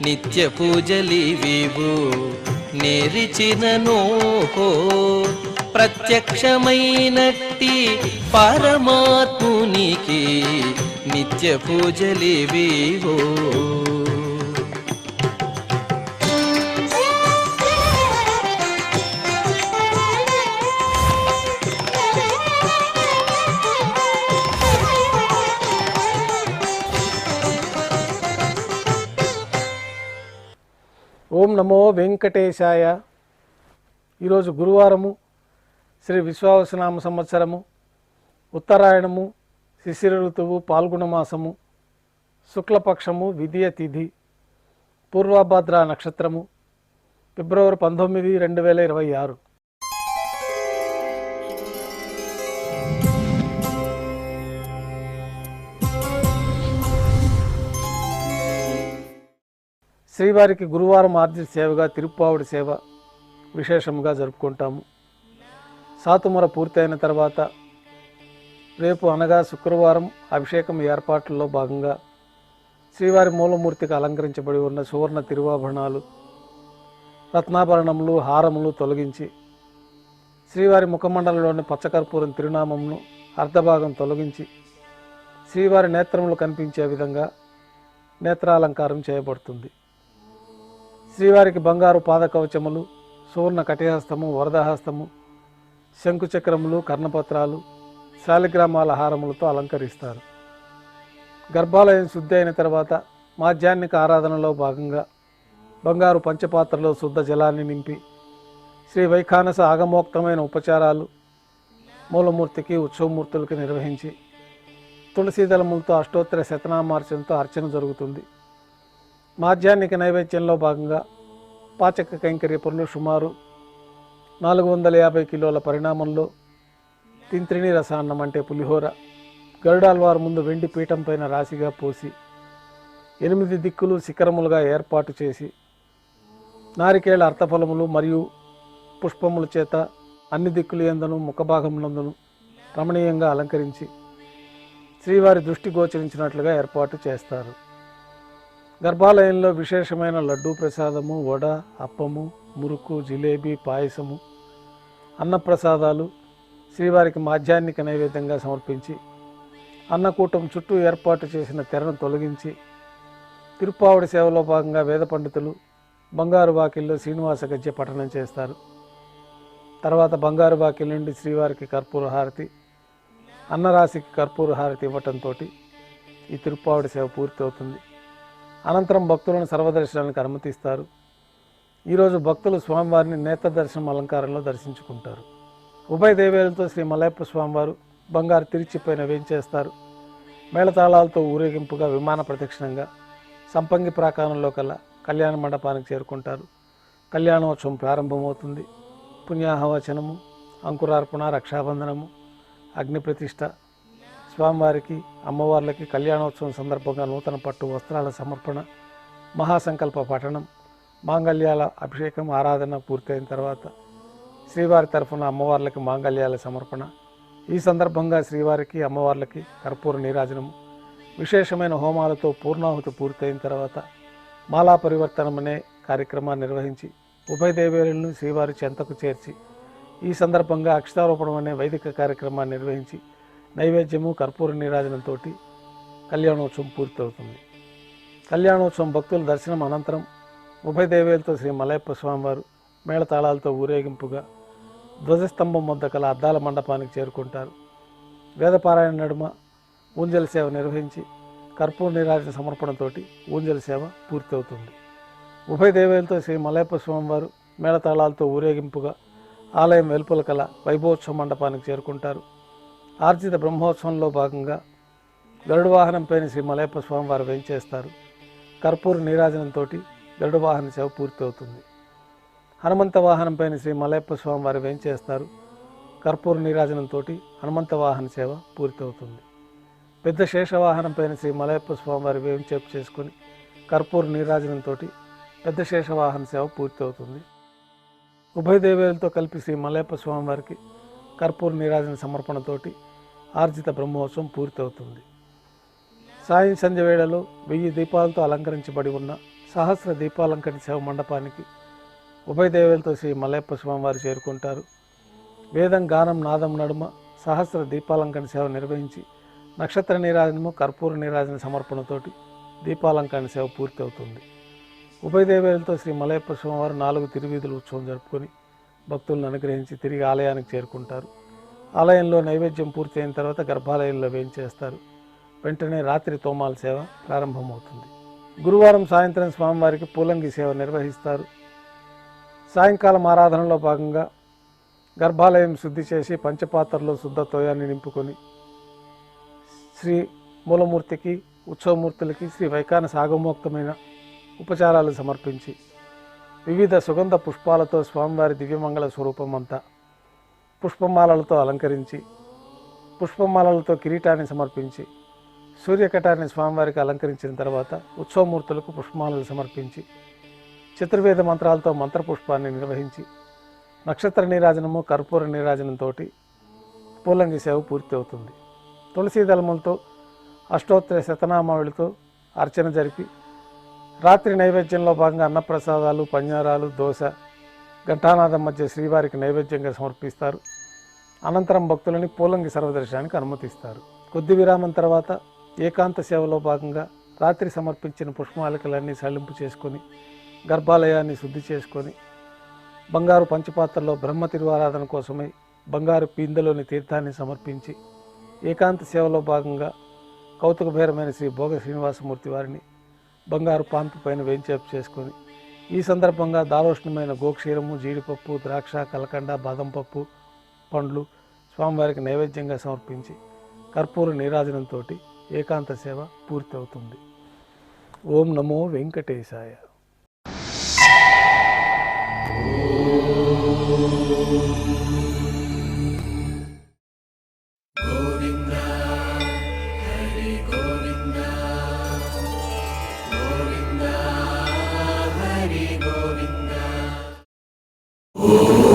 నిత్య పూజలివివు నేరిచినను ప్రత్యక్షమైనట్టి పరమాత్మునికి నిత్య పూజలివివో. ఓం నమో వెంకటేశాయ. ఈరోజు గురువారము, శ్రీ విశ్వావసునామ సంవత్సరము, ఉత్తరాయణము, శిశిర ఋతువు, పాల్గొన మాసము, శుక్లపక్షము, విదియ తిథి, పూర్వభద్ర నక్షత్రము, ఫిబ్రవరి 19, 2026. శ్రీవారికి గురువారం ఆర్జిత సేవగా తిరుప్పావుడి సేవ విశేషంగా జరుపుకుంటాము. సాతుమర పూర్తయిన తర్వాత రేపు అనగా శుక్రవారం అభిషేకం ఏర్పాట్లలో భాగంగా శ్రీవారి మూలమూర్తికి అలంకరించబడి ఉన్న సువర్ణ తిరువాభరణాలు, రత్నాభరణములు, హారములు తొలగించి శ్రీవారి ముఖమండలంలోని పచ్చకర్పూరం తిరునామమును అర్ధభాగం తొలగించి శ్రీవారి నేత్రములు కనిపించే విధంగా నేత్రాలంకారం చేయబడుతుంది. శ్రీవారికి బంగారు పాదకవచములు, సువర్ణ కటిహస్తము, వరదహస్తము, శంకుచక్రములు, కర్ణపత్రాలు, శాలిగ్రామాల హారములతో అలంకరిస్తారు. గర్భాలయం శుద్ధి అయిన తర్వాత మాధ్యాహ్నిక ఆరాధనలో భాగంగా బంగారు పంచపాత్రలో శుద్ధ జలాన్ని నింపి శ్రీ వైఖానస ఆగమోక్తమైన ఉపచారాలు మూలమూర్తికి, ఉత్సవమూర్తులకి నిర్వహించి తులసీదళములతో అష్టోత్తర శతనామార్చనతో అర్చన జరుగుతుంది. మాధ్యాహ్నిక నైవేద్యంలో భాగంగా పాచక కైంకర్య పనులు సుమారు 450 కిలోల పరిణామంలో తింత్రిణి రసాన్నం అంటే పులిహోర గరుడాల్వారు ముందు వెండి పీఠం పైన రాశిగా పోసి 8 దిక్కులు శిఖరములుగా ఏర్పాటు చేసి నారికేళ అర్థఫలములు మరియు పుష్పముల చేత అన్ని దిక్కులు యందును ముఖభాగములందును రమణీయంగా అలంకరించి శ్రీవారి దృష్టి గోచరించినట్లుగా ఏర్పాటు చేస్తారు. గర్భాలయంలో విశేషమైన లడ్డూ ప్రసాదము, వడ, అప్పము, మురుకు, జిలేబీ, పాయసము, అన్నప్రసాదాలు శ్రీవారికి మాధ్యాహ్నిక నైవేద్యంగా సమర్పించి అన్నకూటం చుట్టూ ఏర్పాటు చేసిన తెరను తొలగించి తిరుప్పావుడి సేవలో భాగంగా వేద పండితులు బంగారు వాకిల్లో శ్రీనివాస గద్య పఠనం చేస్తారు. తర్వాత బంగారు వాకిల్ నుండి శ్రీవారికి కర్పూర హారతి, అన్నరాశికి కర్పూర హారతి ఇవ్వటంతో ఈ తిరుప్పావుడి సేవ పూర్తి అవుతుంది. అనంతరం భక్తులను సర్వదర్శనానికి అనుమతిస్తారు. ఈరోజు భక్తులు స్వామివారిని నేత్ర దర్శనం అలంకారంలో దర్శించుకుంటారు. ఉభయ దేవేలతో శ్రీ మలయప్ప స్వామివారు బంగారు తిరిచిపైన వేంచేస్తారు. మేళతాళాలతో ఊరేగింపుగా విమాన ప్రదక్షిణంగా సంపంగి ప్రాకారంలో కల్లా కళ్యాణ మండపానికి చేరుకుంటారు. కళ్యాణోత్సవం ప్రారంభమవుతుంది. పుణ్యాహవచనము, అంకురార్పణ, రక్షాబంధనము, అగ్ని ప్రతిష్ఠ, స్వామివారికి, అమ్మవార్లకి కళ్యాణోత్సవం సందర్భంగా నూతన పట్టు వస్త్రాల సమర్పణ, మహాసంకల్ప పఠనం, మాంగళ్యాల అభిషేకం, ఆరాధన పూర్తయిన తర్వాత శ్రీవారి తరఫున అమ్మవార్లకి మాంగళ్యాల సమర్పణ. ఈ సందర్భంగా శ్రీవారికి, అమ్మవార్లకి కర్పూర నీరాజనము, విశేషమైన హోమాలతో పూర్ణాహుతి పూర్తయిన తర్వాత మాలా పరివర్తనం అనే కార్యక్రమాన్ని నిర్వహించి ఉభయ దేవేరులను శ్రీవారి చెంతకు చేర్చి ఈ సందర్భంగా అక్షతారోపణం అనే వైదిక కార్యక్రమాన్ని నిర్వహించి నైవేద్యము, కర్పూర నీరాజనంతో కళ్యాణోత్సవం పూర్తవుతుంది. కళ్యాణోత్సవం భక్తుల దర్శనం అనంతరం ఉభయ దేవేలతో శ్రీ మలయప్ప స్వామివారు మేళతాళాలతో ఊరేగింపుగా ధ్వజస్తంభం వద్ద కల అద్దాల మండపానికి చేరుకుంటారు. వేదపారాయణ నడుమ ఊంజల సేవ నిర్వహించి కర్పూర నీరాజన సమర్పణతోటి ఊంజల సేవ పూర్తవుతుంది. ఉభయ దేవేలతో శ్రీ మలయప్ప స్వామివారు మేళతాళాలతో ఊరేగింపుగా ఆలయం వెలుపల కల వైభవోత్సవ మండపానికి చేరుకుంటారు. ఆర్జిత బ్రహ్మోత్సవంలో భాగంగా గరుడ వాహనంపైన శ్రీ మలయప్ప స్వామివారు వేంచేస్తారు. కర్పూర నీరాజనంతో గరుడ వాహన సేవ పూర్తవుతుంది. హనుమంత వాహనంపైన శ్రీ మలయప్ప స్వామివారు వేంచేస్తారు. కర్పూర నీరాజనంతో హనుమంత వాహన సేవ పూర్తవుతుంది. పెద్ద శేషవాహనంపైన శ్రీ మలయప్ప స్వామివారి వేంచేపు చేసుకుని కర్పూర నీరాజనంతో పెద్ద శేషవాహన సేవ పూర్తవుతుంది. ఉభయ దేవేలతో కలిపి శ్రీ మలయప్ప స్వామివారికి కర్పూర నీరాజన సమర్పణతోటి ఆర్జిత బ్రహ్మోత్సవం పూర్తవుతుంది. సాయం సంధ్య వేళలో 1000 దీపాలతో అలంకరించబడి ఉన్న సహస్ర దీపాలంకరణ సేవ మండపానికి ఉభయ దేవేలతో శ్రీ మలయప్ప స్వామివారు చేరుకుంటారు. వేదం గానం నాదం నడుమ సహస్ర దీపాలంకరణ సేవ నిర్వహించి నక్షత్ర నీరాజనము కర్పూర నీరాజన సమర్పణతోటి దీపాలంకరణ సేవ పూర్తి అవుతుంది. ఉభయ దేవేలతో శ్రీ మలయప్ప స్వామివారు 4 తిరువీధుల ఉత్సవం జరుపుకొని భక్తులను అనుగ్రహించి తిరిగి ఆలయానికి చేరుకుంటారు. ఆలయంలో నైవేద్యం పూర్తి అయిన తర్వాత గర్భాలయంలో వేయించేస్తారు. వెంటనే రాత్రి తోమాల సేవ ప్రారంభమవుతుంది. గురువారం సాయంత్రం స్వామివారికి పూలంగి సేవ నిర్వహిస్తారు. సాయంకాలం ఆరాధనలో భాగంగా గర్భాలయం శుద్ధి చేసి పంచపాత్రలో శుద్ధ తోయాన్ని నింపుకొని శ్రీ మూలమూర్తికి ఉత్సవమూర్తులకి శ్రీ వైఖాన సాగమోక్తమైన ఉపచారాలు సమర్పించి వివిధ సుగంధ పుష్పాలతో స్వామివారి దివ్యమంగళ స్వరూపం అంతా పుష్పమాలలతో అలంకరించి పుష్పమాలలతో కిరీటాన్ని సమర్పించి సూర్యకటాన్ని స్వామివారికి అలంకరించిన తర్వాత ఉత్సవమూర్తులకు పుష్పమాలలు సమర్పించి చతుర్వేద మంత్రాలతో మంత్రపుష్పాన్ని నిర్వహించి నక్షత్ర నీరాజనము కర్పూర నీరాజనంతో పూలంగి సేవ పూర్తి అవుతుంది. తులసీ దళములతో అష్టోత్తర శతనామావళితో అర్చన జరిపి రాత్రి నైవేద్యంలో భాగంగా అన్నప్రసాదాలు పంజారాలు దోశ ఘంటానాదం మధ్య శ్రీవారికి నైవేద్యంగా సమర్పిస్తారు. అనంతరం భక్తులని పూలంగి సర్వదర్శనానికి అనుమతిస్తారు. కొద్ది విరామం తర్వాత ఏకాంత సేవలో భాగంగా రాత్రి సమర్పించిన పుష్పమాలికలన్నీ సళ్లింపు చేసుకొని గర్భాలయాన్ని శుద్ధి చేసుకొని బంగారు పంచపాత్రలో బ్రహ్మ తిరువారాధన కోసమై బంగారు పిందెలోని తీర్థాన్ని సమర్పించి ఏకాంత సేవలో భాగంగా కౌతుకభైరమైన శ్రీ భోగ శ్రీనివాసమూర్తి వారిని బంగారు పాన్పు పైన వేంచేపు చేసుకొని ఈ సందర్భంగా దారోష్ణమైన గోక్షీరము జీడిపప్పు ద్రాక్ష కలకండ బాదం పప్పు పండ్లు స్వామివారికి నైవేద్యంగా సమర్పించి కర్పూర నీరాజనంతో ఏకాంత సేవ పూర్తి అవుతుంది. ఓం నమో వెంకటేశాయ. ఓం